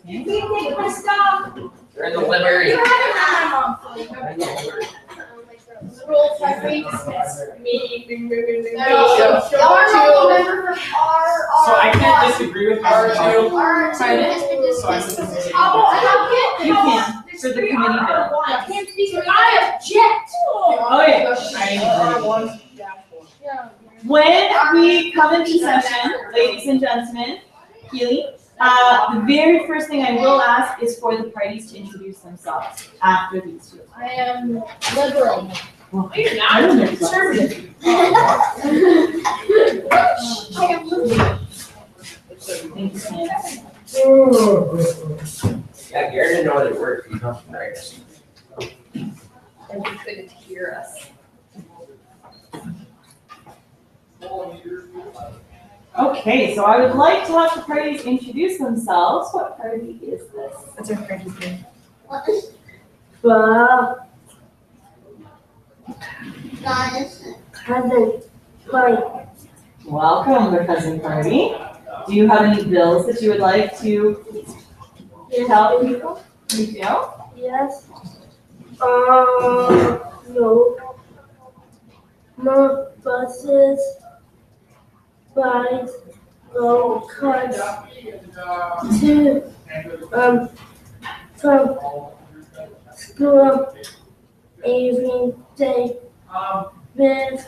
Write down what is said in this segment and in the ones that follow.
You can't take my stuff. You're in the library. You haven't had my mom for you. Rules have been dismissed. So I can't disagree with R2. You can, for the committee bill. I can't speak, but I object. Okay. When we come into session, ladies and gentlemen, Keely, the very first thing I will ask is for the parties to introduce themselves after these two. I am liberal. Well, you're not. I don't know. Conservative. Thank you, Sam. Yeah, Gary didn't know that word. You know, right? And you couldn't hear us. Okay, so I would like to have the parties introduce themselves. What party is this? What's our party's name? Cousin party. Welcome, the cousin party. Do you have any bills that you would like to tell people? You do? Yes. No. More buses, bikes, go-karts to from school every day with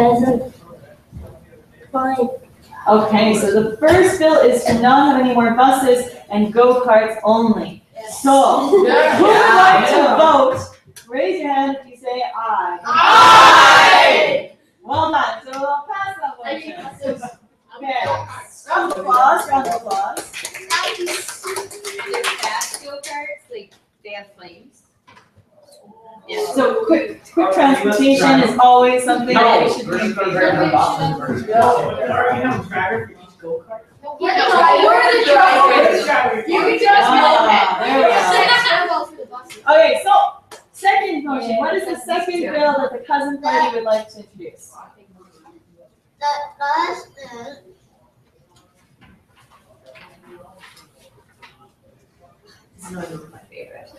cousin party. Okay, so the first bill is to not have any more buses and go-karts only. So, who would like to vote? Raise your hand if you say aye. Aye! Well done. So we'll pass that motion. Okay. Round of applause. Round of applause. Fast go-karts, like they have flames. Yeah. So quick transportation is always something that we should be in favor of. We're the drivers. You can just There we go. Okay, so second motion. What is the second bill that the cousin party would like to introduce? The first is It's not even my favorite.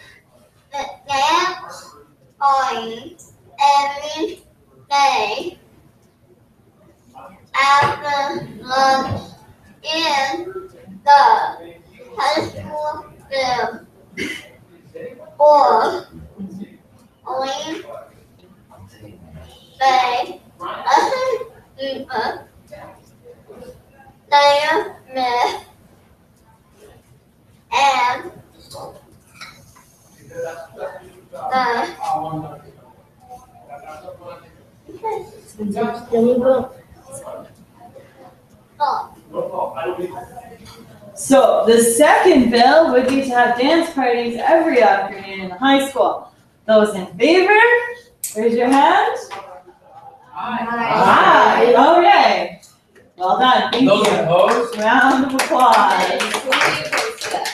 the dance on every day after lunch in the high school gym or only they their myth and So the second bill would be to have dance parties every afternoon in the high school. Those in favor, raise your hand. Aye. Okay. Well done. Thank Those you. opposed? Round of applause. Who are you opposed to that?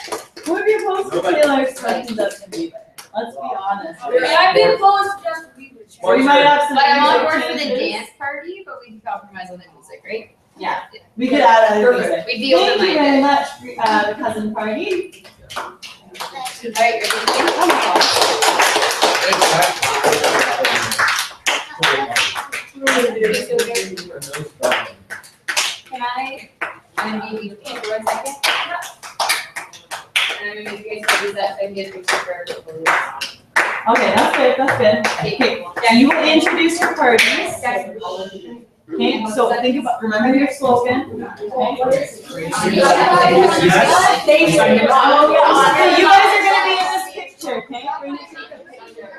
Who would be opposed to Taylor Swift and Justin Bieber? Let's be honest. I've been opposed to Justin Bieber. Or you might have some. But I'm on music board for the changes. dance party, but we can compromise on the music, right? Yeah, we could add other music. Perfect. We'd be Thank you very open-minded. much, the cousin party. All right, can I, I'm gonna give you the paper 1 second. And I'm gonna make you guys do that and get a picture for everybody. Okay, that's good, that's good. Okay, yeah, you will introduce your parties. Okay, so think about, remember your slogan. Okay. Thank you. Okay, you guys are gonna be in this picture, okay? Bring it to the picture.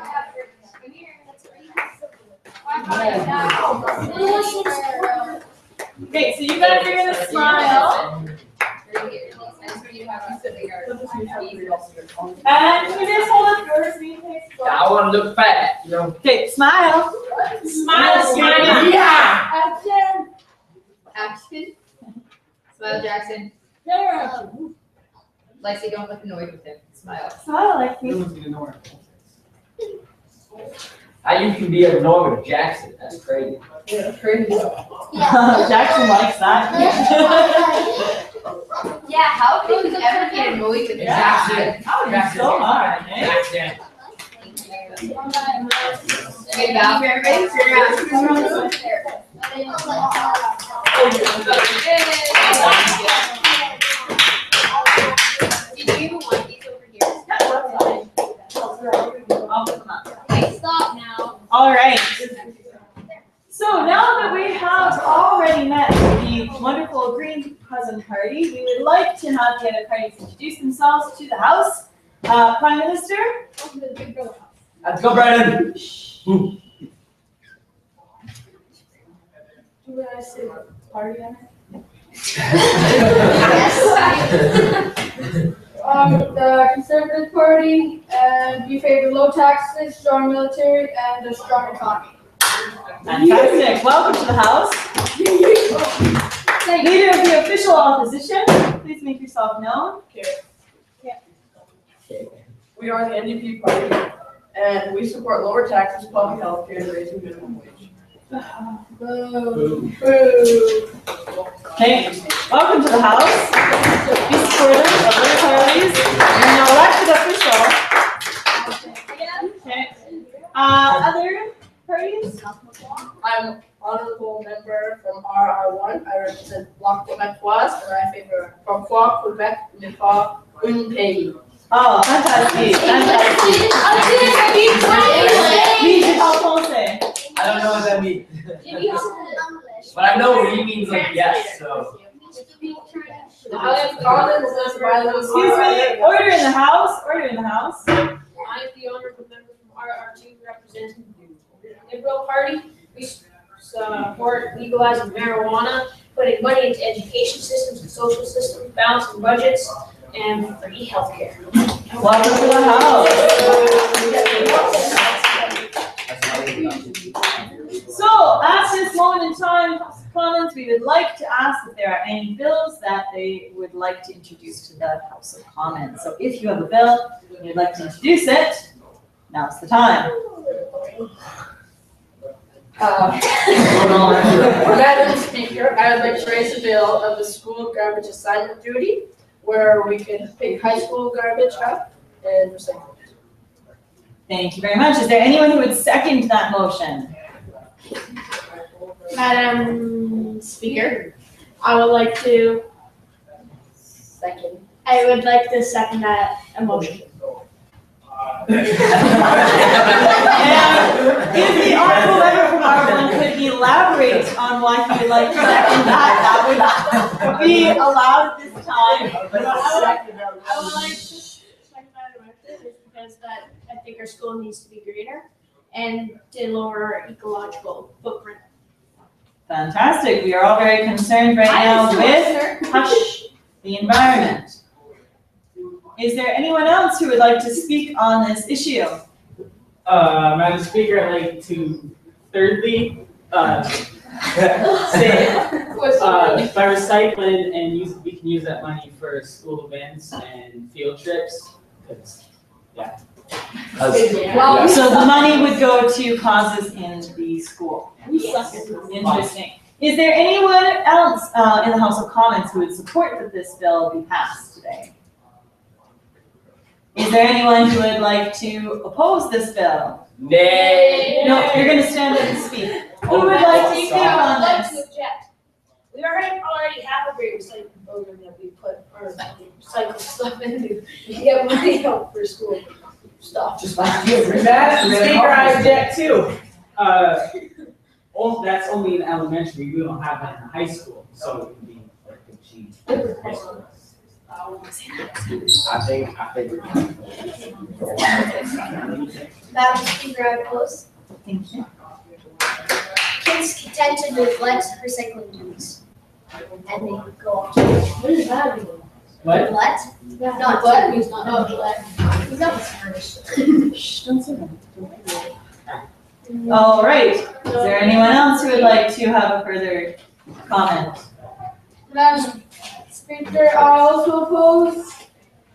Okay, so you guys are gonna smile. And can you just hold up yours, I want to look fat, you know. Okay, smile. Smile. Yeah. Action. Action. Smile, Jackson. Lexi, don't look annoyed with him. Smile. Smile, Lexi. How you can be annoyed with Jackson? That's crazy. Yeah, crazy. Jackson likes that. Yeah, how could you ever get annoyed with that? Jackson. That would be so hard, eh? Jackson. Okay, Val, for everybody. Did you want these over here? I'll put them up. Okay, stop now. All right. So now that we have already met the wonderful Green Cousin Party, we would like to have the other parties introduce themselves to the House. Prime Minister? Let's go, Brandon. Do I say party on the Conservative Party, and we favor low taxes, strong military, and a strong economy. Fantastic. Welcome to the House. Leader of the official opposition, please make yourself known. We are the NDP party, and we support lower taxes, public health care, and raising minimum wage. Boo. Okay, welcome to the House. Be supportive of other parties and an elected official. Okay. Other parties? I'm honorable member from RR1. I represent Bloc Québécois, and I favor Pourquoi Quebec n'est pas un pays. Oh, fantastic, fantastic. Please, Alphonse. I don't know what that means. But I know he means like yes, so. Excuse me, order in the House, order in the House. I'm the honorable member from RR2 representing the Liberal Party. We support legalizing marijuana, putting money into education systems and social systems, balancing budgets, and free healthcare. Welcome to the House. So, at this moment in time, House of Commons, we would like to ask if there are any bills that they would like to introduce to the House of Commons. So if you have a bill and you'd like to introduce it, now's the time. Madam Speaker, I would like to raise a bill of the school garbage assignment duty, where we can pick high school garbage up and recycle it. Thank you very much. Is there anyone who would second that motion? Madam Speaker, I would like to Second. second that motion. And if the honorable member from R1 could elaborate on why he would like to second that would be allowed at this time. I would like to second that motion because I think our school needs to be greener and to lower our ecological footprint. Fantastic. We are all very concerned right now with the environment. Is there anyone else who would like to speak on this issue? Madam Speaker, I'd like to thirdly say by recycling and we can use that money for school events and field trips. So the money would go to causes in the school. Yes. Interesting. Is there anyone else in the House of Commons who would support that this bill be passed today? Is there anyone who would like to oppose this bill? Nay. No, you're going to stand up and speak. Who would like to speak on this? We already have a great recycling program that we put our recycled stuff into. We get money out for school stuff. Just like you. Madam Speaker, I object too. That's only in elementary. We don't have that in high school, so it would be like a cheat. I think. Madam Speaker, I oppose. Thank you. Kids tend to neglect recycling duties. And they go off. What does that mean? What? Neglect? Not Not what to. means not neglect. He's not the Shh, don't say that. All right. Is there anyone else who would like to have a further comment? Madam Speaker, I also oppose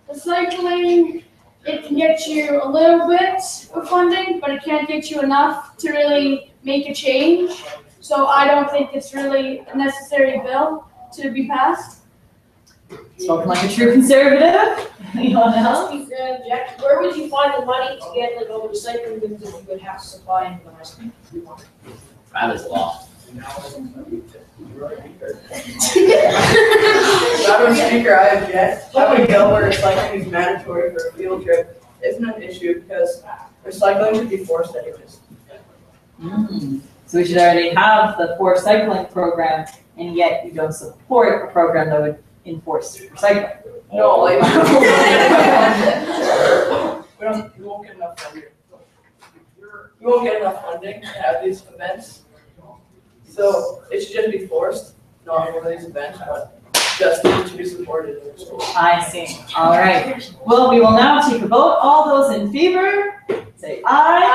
recycling. It can get you a little bit of funding, but it can't get you enough to really make a change. So I don't think it's really a necessary bill to be passed. Spoken like a true conservative. Anyone else? Jack, where would you find the money to get like all the recycling bins that you would have to supply into the high school? That is law. Madam Speaker, I object. Having a bill where recycling is mandatory for a field trip isn't an issue because recycling should be forced anyways. So we should already have the forced cycling program, and yet you don't support a program that would enforce recycling. No, like, we won't get enough funding. We won't get enough funding to have these events. So it should just be forced, not for these events, but just to be supported. I see. All right. Well, we will now take a vote. All those in favor, say aye.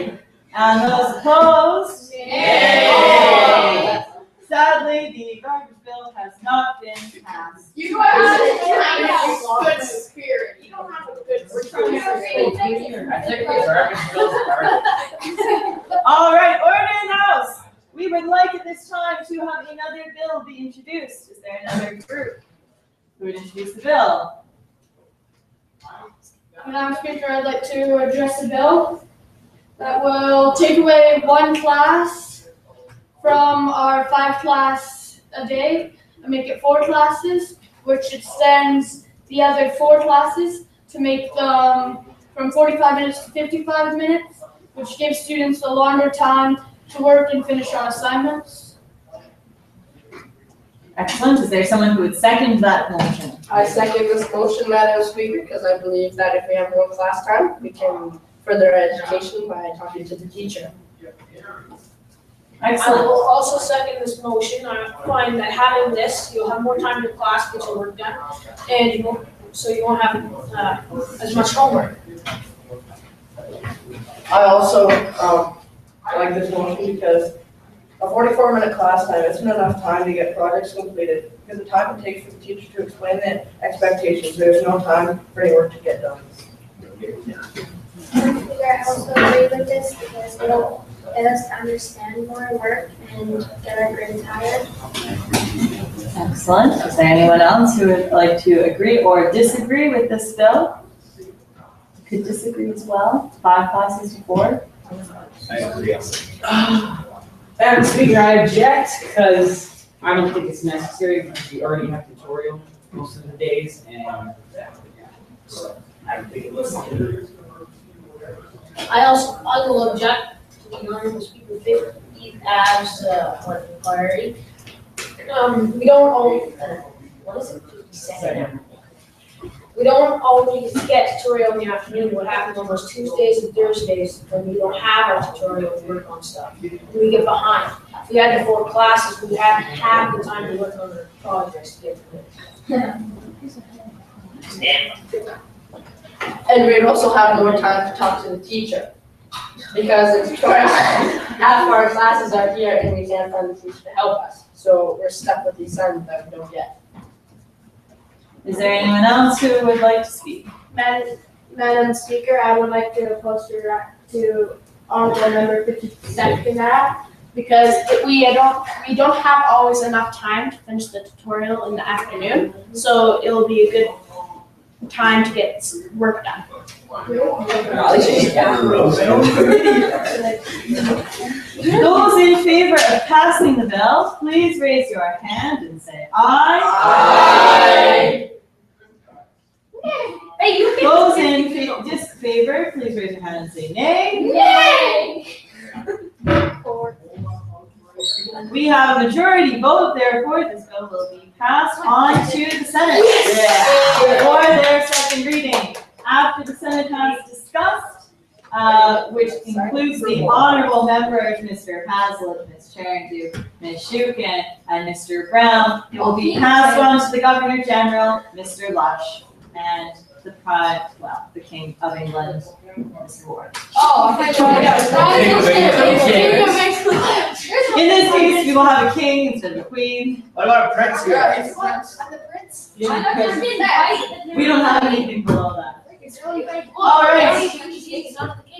Aye. And those opposed? Nay. Sadly, the garbage bill has not been passed. You guys have good spirit. You don't have a good spirit. I think the garbage bills are. All right, order in the house. We would like at this time to have another bill be introduced. Is there another group who would introduce the bill? Madam Speaker, I'd like to address a bill that will take away one class from our 5 class a day and make it 4 classes, which extends the other 4 classes to make them from 45 minutes to 55 minutes, which gives students a longer time to work and finish on assignments. Excellent. Is there someone who would second that motion? I second this motion, Madam Speaker, because I believe that if we have more class time, we can further our education by talking to the teacher. I Excellent. will also second this motion. I find that having this, you'll have more time to class, get your work done, and you won't as much homework. I also like this motion because a 44-minute class time isn't enough time to get projects completed because the time it takes for the teacher to explain the expectations, there's no time for any work to get done. I also agree with this because it'll get us to understand more work and get our brain tired. Excellent. Is there anyone else who would like to agree or disagree with this bill? Could disagree as well. 5 classes to 4. I agree. Madam Speaker, I object because I don't think it's necessary because we already have tutorial most of the days and so I don't think it was. I will object to the Honorable Speaker Fifty as what priority. We don't always, what is it? Second. We don't always get tutorial in the afternoon. What happens on those Tuesdays and Thursdays when we don't have our tutorial to work on stuff? We get behind. If we had the 4 classes, we hadn't had the time to work on the projects to get And we'd also have more time to talk to the teacher. Because it's half of our classes are here and we can't find the teacher to help us. So we're stuck with the assignment that we don't get. Is there anyone else who would like to speak? Madam Speaker, I would like to oppose to Honorable Member 52nd that because we don't have always enough time to finish the tutorial in the afternoon, so it will be a good time to get work done. Those in favor of passing the bill, please raise your hand and say aye. Aye. Hey, you Those in disfavor, please raise your hand and say nay. Yay! We have a majority vote, therefore this bill will be passed on to the Senate for their second reading. After the Senate has discussed, which includes the honorable members, Mr. Haslett, Ms. Charrington, Ms. Shukin, and Mr. Brown, it will be passed on to the Governor General, Mr. Lush, and the King of England, Mr. Ward. Oh, In this case, we will have a king instead of a queen. What about a prince here? We don't have anything below that. All right.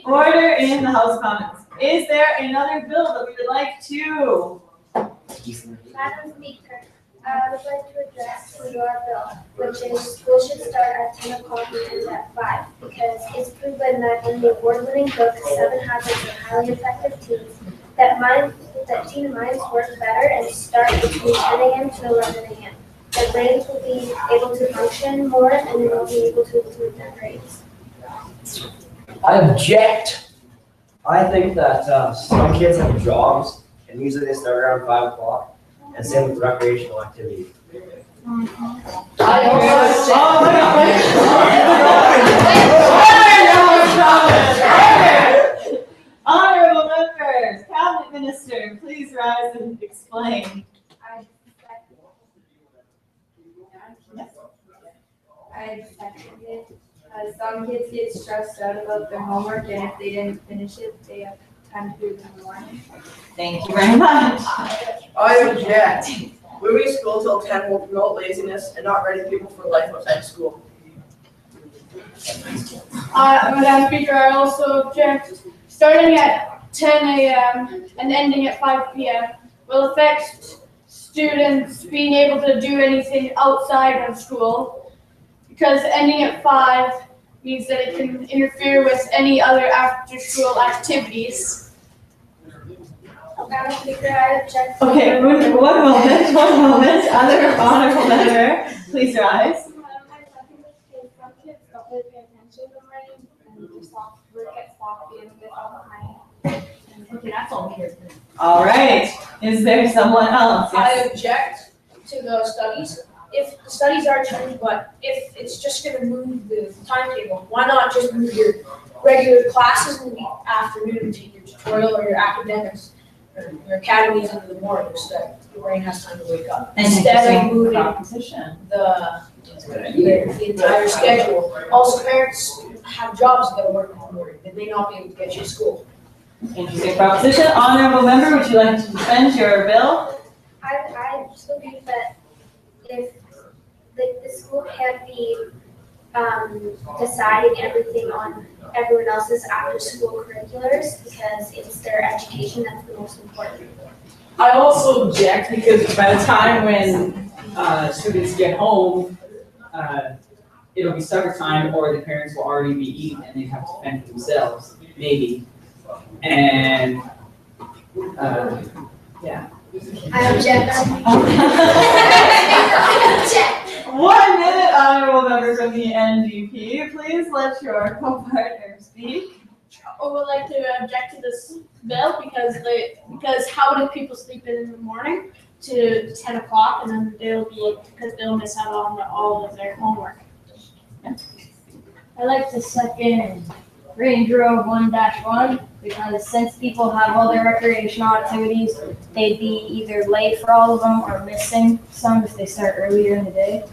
Order in the House of Commons. Is there another bill that we would like to? Madam Speaker, I would like to address your bill, which is school should start at 10 o'clock and end at 5, because it's proven that in the award-winning book, 7 Habits of Highly Effective Teens, that teen minds work better and start between 10 a.m. to 11 a.m. Their brains will be able to function more and they will be able to improve their grades. I object. I think that some kids have jobs and usually they start around 5 o'clock, and same with recreational activities. Honorable members, Cabinet Minister, please rise and explain. I second it. Some kids get stressed out about their homework, and if they didn't finish it, they have time to do it in the morning. Thank you very much. I object. Moving school till 10 will promote laziness and not ready people for life outside school. Madam Speaker, I also object. Starting at 10 a.m. and ending at 5 p.m. will affect students being able to do anything outside of school, because ending at 5 means that it can interfere with any other after-school activities. Madam Speaker, I object. Okay, one moment. Other honorable member, please rise. I second this because some kids don't really pay attention in the morning and just work at sloppy and get all behind. Okay, that's all here. All right, is there someone else? I Yes. object to the studies. If the studies are changed, but if it's just gonna move the timetable, why not just move your regular classes in the afternoon and take your tutorial or your academics or your academies into the morning so that your brain has time to wake up? Instead of moving Proposition. the entire schedule. Also, parents have jobs that work in the morning. They may not be able to get you to school. Interesting proposition. Honorable member, would you like to defend your bill? I just believe that if the school can't be deciding everything on everyone else's after-school curriculars, because it's their education that's the most important. I also object because by the time when students get home, it'll be supper time, or the parents will already be eating and they have to fend for themselves, maybe. And yeah. I object. 1 minute, honorable member from the NDP. Please let your co-partner speak. I would like to object to this bill because how do people sleep in the morning to 10 o'clock and then they'll miss out on all of their homework. I like to second Range Road 1-1 because since people have all their recreational activities, they'd be either late for all of them or missing some if they start earlier in the day.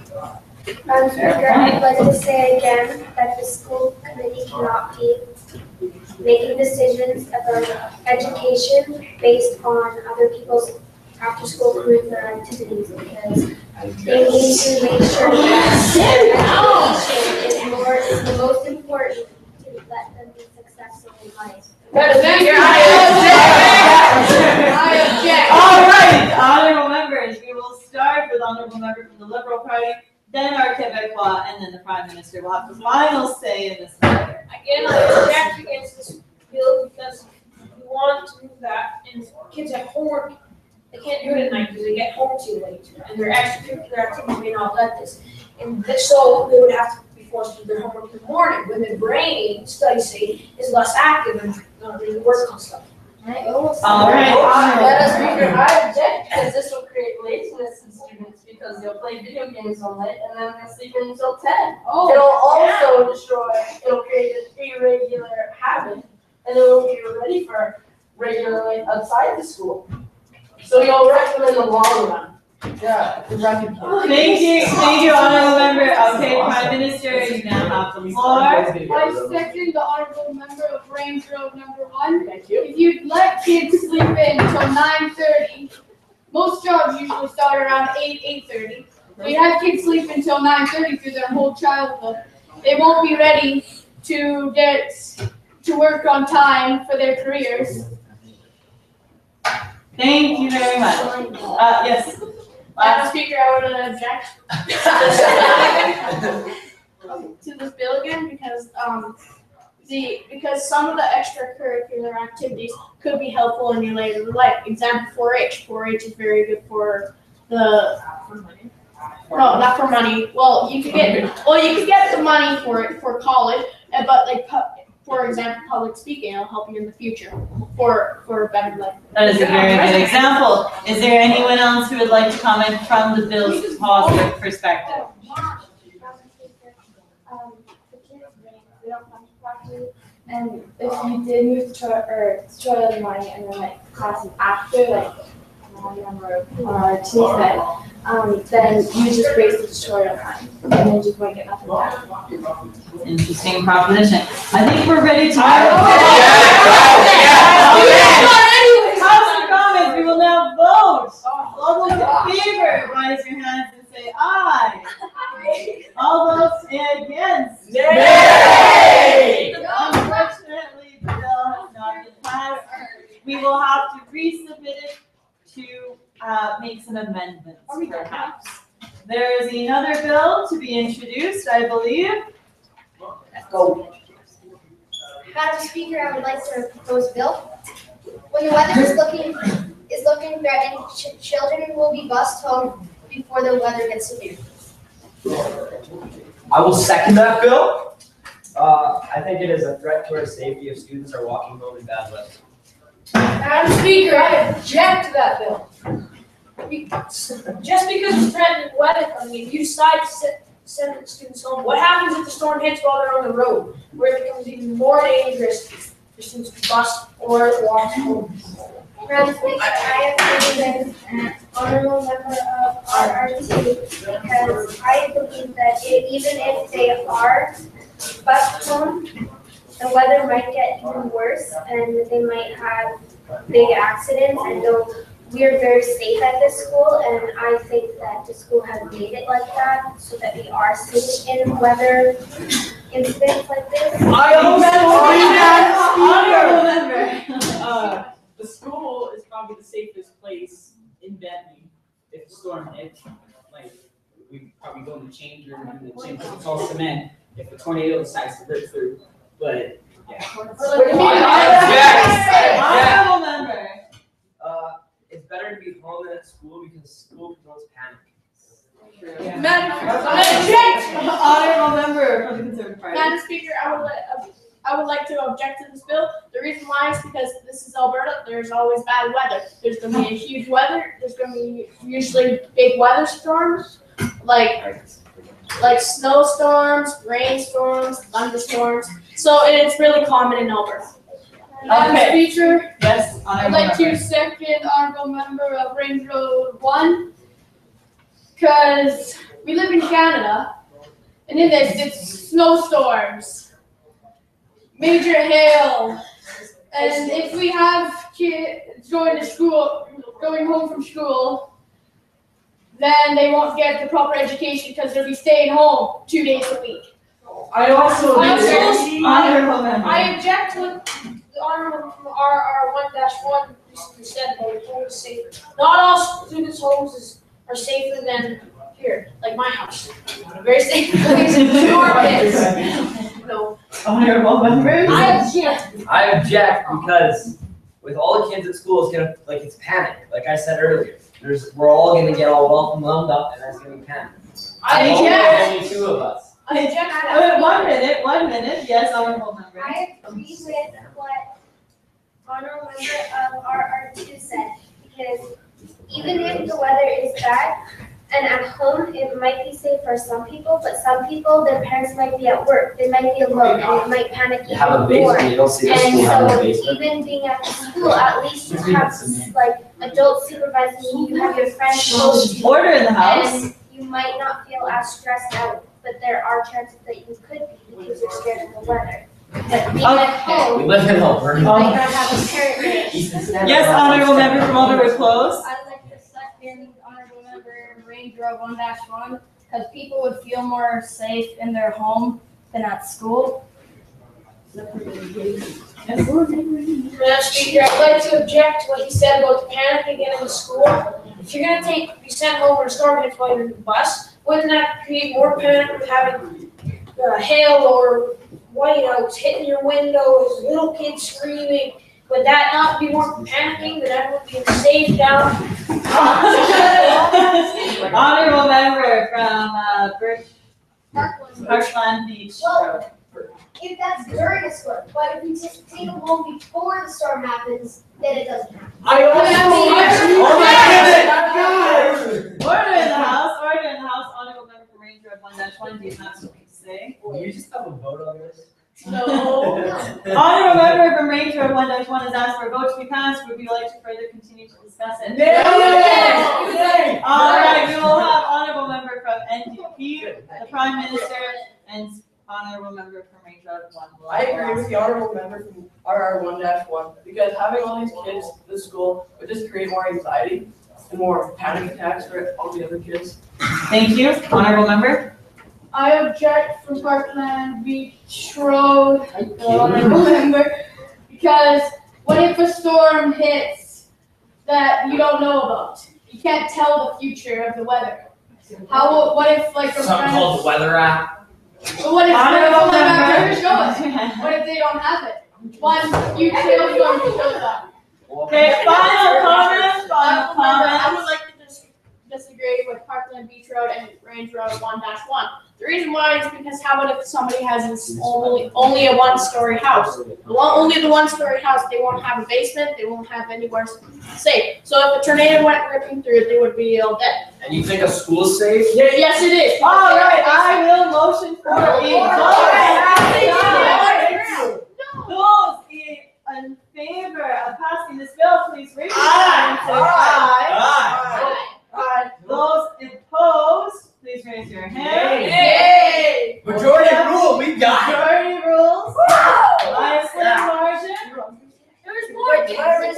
Madam Speaker, I'd like to say again that the school committee cannot be making decisions about education based on other people's after-school curricular activities, because they need to make sure that education is the most important to let them be successful in life. I object. All right, honorable members, we will start with honorable member from the Liberal Party, then our Quebecois, and then the Prime Minister will have the final say in this matter. Again, I object against this bill because you want to move that, and kids have homework. They can't do it at night because they get home too late, and their extracurricular activities may not let this. And so they would have to be forced to do their homework in the morning when their brain, studies say, is less active and they work on stuff. All right, Madam Speaker, I object because this will create laziness in students because they'll play video games all night and then they'll sleep until 10. It'll also it'll create an irregular habit and they won't be ready for regular life outside the school. So you'll wreck them in the long run. Yeah, the record. Thank you, honorable member. Okay, Prime Minister, you now have the floor. I second the honorable member of Range Road number 1. Thank you. If you'd let kids sleep in until 9:30, most jobs usually start around 8:30. So you have kids sleep until 9:30 through their whole childhood. They won't be ready to get to work on time for their careers. Thank you very much. Yes. Madam Speaker, I would object to this bill again because because some of the extracurricular activities could be helpful in your later life. Example, 4-H. 4-H is very good for the no, not for money. Well, you could get the money for it for college, but like for example, public speaking will help you in the future for a better life. That is a very good example. Is there anyone else who would like to comment from the bill's positive perspective? The kids they don't function properly, and if you did move to the money and then like classes after like number Tuesday, then you just waste the tutorial time and then just won't get nothing back. Interesting proposition. I think we're ready to. House of Commons, we will now vote. All those in favor, raise your hands and say aye. All those against. Nay! Unfortunately, the bill has not been passed. We will have to resubmit it to make some amendments, perhaps. There is another bill to be introduced, I believe. Let's go. Madam Speaker, I would like to propose a bill. When the weather is looking threatening, children will be bused home before the weather gets severe. I will second that bill. I think it is a threat to our safety if students are walking home in bad weather. Madam Speaker, I object to that bill. Just because it's threatening weather coming in, you decide to send the students home. What happens if the storm hits while they're on the road, where it becomes even more dangerous for students to bus or walk home? Madam Speaker, I have been an honorable member of RRT because I believe that even if they are bused home, the weather might get even worse and they might have big accidents. And though we are very safe at this school, and I think that the school has made it like that so that we are safe in weather incidents like this. The school is probably the safest place in Bentley if the storm hits. Like, we probably go in the change room and the gym, because it's all cement, if the tornado decides to rip through. But, yeah. Honorable member. It's better to be home than at school because school promotes panic. Honorable member from the Conservative Party. Madam Speaker, I would like to object to this bill. The reason why is because this is Alberta. There's always bad weather. There's going to be a huge weather. There's going to be usually big weather storms, like snowstorms, rainstorms, thunderstorms. So it's really common in Alberta. Madam Speaker, Yes, I'd honorable like member. to second honorable member of Range Road 1, because we live in Canada, and in this, it's snowstorms, major hail, and if we have kids going home from school, then they won't get the proper education because they'll be staying home 2 days a week. I also Honorable member. I object to the honorable from RR 1-1 recently said that it's always safer. Not all students' homes are safer than here, like my house. Not a very safe place for your kids. No. Honorable member. I object. I object because with all the kids at school, it's gonna it's panic. Like I said earlier, we're all gonna get all wound up, and that's gonna be panic. I Only object. two of us. I object. 1 minute. Yes, honorable member. I agree with what honorable member of RR2 said, because even if the weather is bad and at home it might be safe for some people, but some people, their parents might be at work, they might be alone, and they might panic You have a even more. basement. You don't see the And school having a so basement. even being at the school, at least you have like adults supervising you, you have your friends close to you, Order in the house. and you might not feel as stressed out, but there are chances that you could be because you're scared of the weather. But being at home, We live in Alberta. you might not have a parent there. Yes, honorable member from Alderwood Close. I'd like to second honorable member Range Road 1-1, because people would feel more safe in their home than at school. Madam Speaker, I'd like to object to what he said about the panic again in the school. If you're gonna be sent home when a storm hits while you're in the bus, wouldn't that create more panic with having hail or whiteouts hitting your windows, little kids screaming? Would that not be more panicking than everyone being safe down? Honorable member from Parkland Beach. Well, if that's during a storm, but if we just take them home before the storm happens, then it doesn't happen. Order in the house, honorable member from Range Road 1-1, do you have something to say? Can you just have a vote on this? No. Honorable member from Range Road 1-1 has asked for a vote to be passed. Would you like to further continue to discuss it? All right, we will have honorable member from NDP, the Prime Minister, and honorable member from Range Road 1. I agree with the honorable member from RR 1-1 because having all these kids at the school would just create more anxiety and more panic attacks for all the other kids. Thank you, honorable member. I object from Parkland Beach Road, honorable member, because what if a storm hits that you don't know about? You can't tell the future of the weather. What if like a Something called the weather app. What if Honorable never show member. it? What if they don't have it? One huge hailstorm shows up. Okay, final comment. I would like to disagree with Parkland Beach Road and Range Road 1-1. The reason why is because how about if somebody has only a one-story house? Only the one-story house, they won't have a basement, they won't have anywhere safe. So if a tornado went ripping through it, they would be all dead. And you think a school's safe? Yes, it is. All right, I will motion for a Those in favor of passing this bill, please raise your hand and say aye. Those opposed, please raise your hand. Yay! Majority rule, we got it. Majority rules. By a slim margin. There's more kids.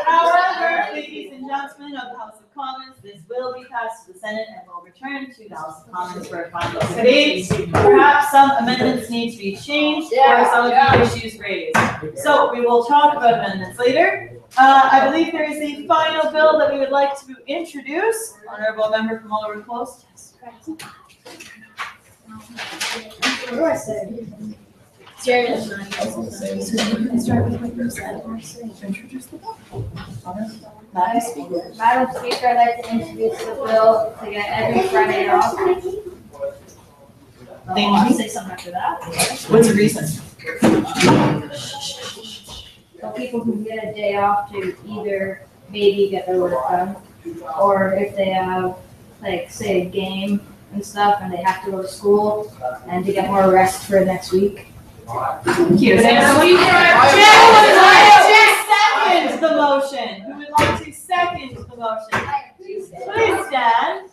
However, ladies and gentlemen of the House of Commons, this will be passed to the Senate and will return to the House of Commons for a final debate. Perhaps some amendments need to be changed or some of the issues raised. So we will talk about amendments later. I believe there is a final bill that we would like to introduce. Honorable member from Oliver Close. Madam Speaker, I'd like to introduce the bill to get every Friday off. Thank you. Say something after that. What's the reason? So people can get a day off to either maybe get their work done, or if they have, like, say, a game and stuff, and they have to go to school, and to get more rest for next week. Thank you. Second the motion. Who would like to second the motion? Please stand.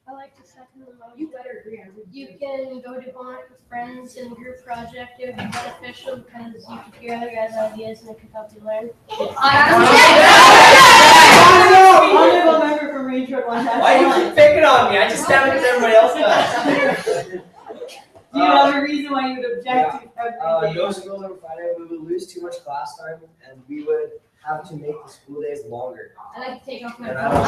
I like to second the motion. You better agree. You can go to Bonnet with friends in a group project. It would be beneficial because you could hear other guys' ideas and it could help you learn. Honorable member from Range Road 1. Why do you keep picking on me? I just stand because everybody else does. Do you have a reason why you would object to everything? No schools on Friday, we would lose too much class time, and we would have to make the school days longer. I like to take off my And phone.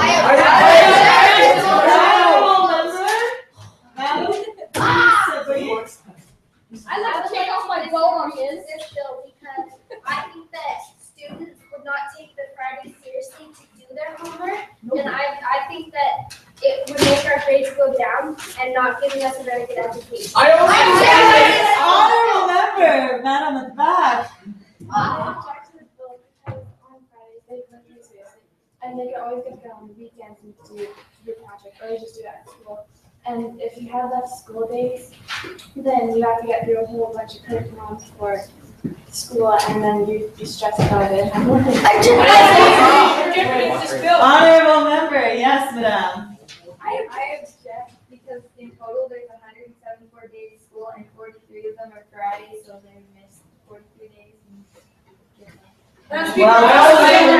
I like to take off my vote on this bill because I think that students would not take the Friday seriously to do their homework. And I think that it would make our grades go down and not giving us a very good education. Honorable member, madam at the back. And they can always get there on the weekends and do your project, or you just do that at school. And if you have less school days, then you have to get through a whole bunch of curriculums for school, and then you stress about it. Honorable member, yes, madam. I object because in total there's 174 days of school and 43 of them are Fridays, so they missed 43 days. Well,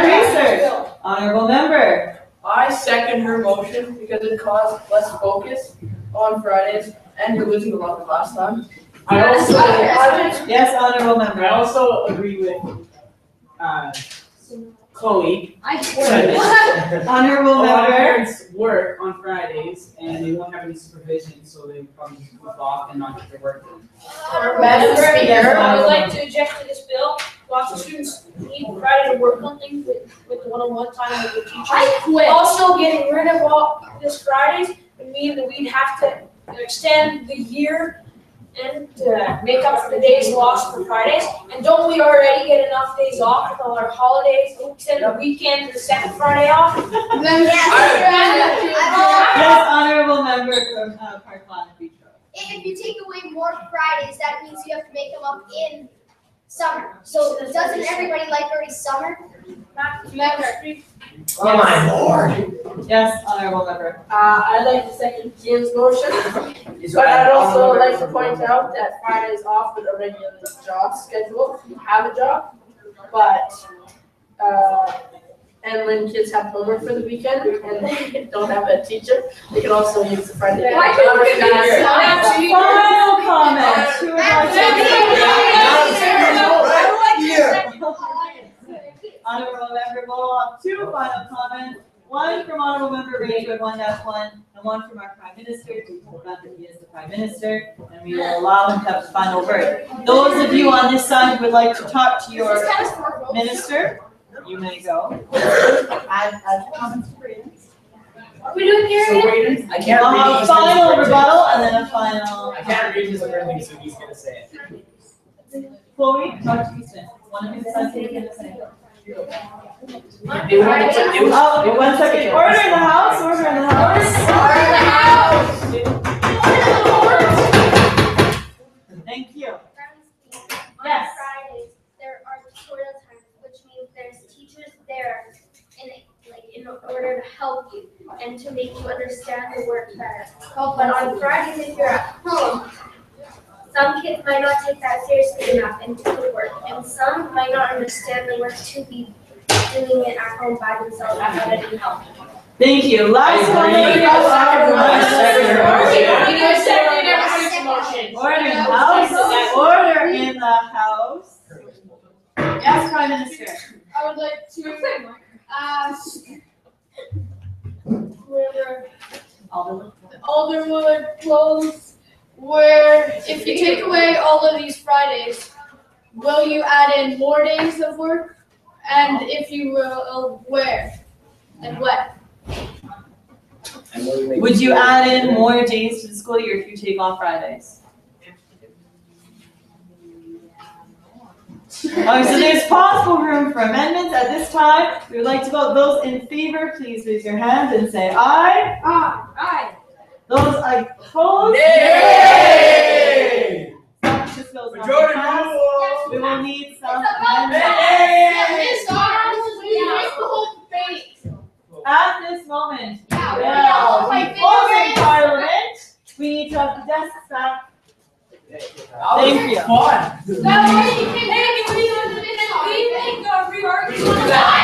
research. Honorable member. I second her motion because it caused less focus on Fridays and you're losing a lot of class time. Yes, honorable member. I also agree with, Chloe. Honorable A lot of member. parents work on Fridays and they won't have any supervision, so they probably just goof off and not get their work done. Madam Speaker, I would like to object to this bill. Lots of students need Friday to work on things with the one-on-one time with the teachers. I quit. Also, getting rid of all this Fridays would mean that we'd have to extend the year and make up for the days lost for Fridays. And don't we already get enough days off with all our holidays, extended the weekend, the second Friday off? Yes, honorable member from Park Lawn and Beach Road. If you take away more Fridays, that means you have to make them up in summer. So doesn't everybody like already summer? Oh my lord. Yes, honorable member. I'd like to second Jim's motion, but I'd also like to point out that Friday is off with a regular job schedule, if you have a job. But, and when kids have homework for the weekend and they don't have a teacher, they can also use the Friday. Why can't we do that? Final comment. Who would like to? Honorable member Bullock, 2 final comments. 1 from honorable member Rayford, 1-1, and 1 from our prime minister, to confirm that he is the prime minister, and we will allow him to have the final word. Those of you on this side who would like to talk to your minister, you may go. Add comments to Braden's. What are we doing here again? I can't read A these final things. rebuttal and then a final. I can't read this early, so he's gonna say it. Chloe, talk to Easton. One of his sons is gonna say. Oh, 1 second. Order in the house. Order in the house. Thank you. On Yes. Fridays, there are tutorial times, which means there's teachers there in order to help you and to make you understand the work better. But on Fridays, if you're at home, some kids might not take that seriously enough and do the work, and some might not understand the work to be doing it at home by themselves without any help. Thank you. Last one. Order in the house. Order in the house. Yes, Prime Minister. I would like to ask where Alderwood close, where if you take away all of these Fridays, will you add in more days of work? And if you will, where and when? Would you add in more days to the school year if you take off Fridays? Alright, so there's possible room for amendments at this time. We would like to vote. Those in favor, please raise your hand and say aye. Aye. Those opposed? Yay! Majority rule. We will need some amendments. At this moment, well, closing Parliament. We need to have the desks back. Thank you. Fun. Hey, can we make a reorganization?